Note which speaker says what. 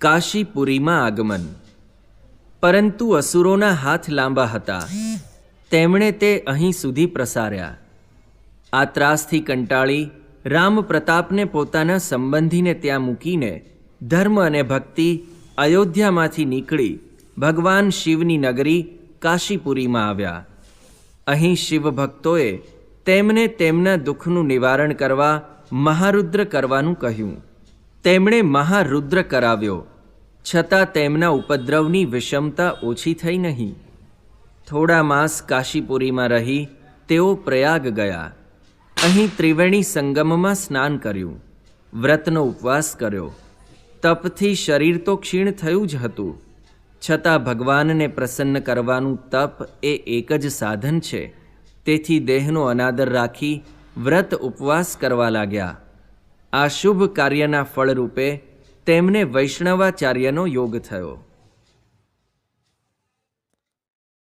Speaker 1: કાશીપુરીમાં આગમન. પરંતુ અસુરોના હાથ લાંબા હતા, તેમણે તે અહીં સુધી પ્રસાર્યા. આ ત્રાસથી કંટાળી રામપ્રતાપને પોતાના સંબંધીને ત્યાં મૂકીને ધર્મ અને ભક્તિ અયોધ્યામાંથી નીકળી ભગવાન શિવની નગરી કાશીપુરીમાં આવ્યા. અહીં શિવભક્તોએ તેમને તેમના દુઃખનું નિવારણ કરવા મહારુદ્ર કરવાનું કહ્યું. તેમણે મહારુદ્ર કરાવ્યો, છતાં તેમના ઉપદ્રવની વિષમતા ઓછી થઈ નહીં. થોડા માસ કાશીપુરીમાં રહી તેઓ પ્રયાગ ગયા. અહીં ત્રિવેણી સંગમમાં સ્નાન કર્યું, વ્રતનો ઉપવાસ કર્યો. તપથી શરીર તો ક્ષીણ થયું જ હતું, છતાં ભગવાનને પ્રસન્ન કરવાનું તપ એ એક જ સાધન છે. તેથી દેહનો અનાદર રાખી વ્રત ઉપવાસ કરવા લાગ્યા. આ શુભ કાર્યના ફળરૂપે તેમને વૈષ્ણવાચાર્યનો યોગ થયો.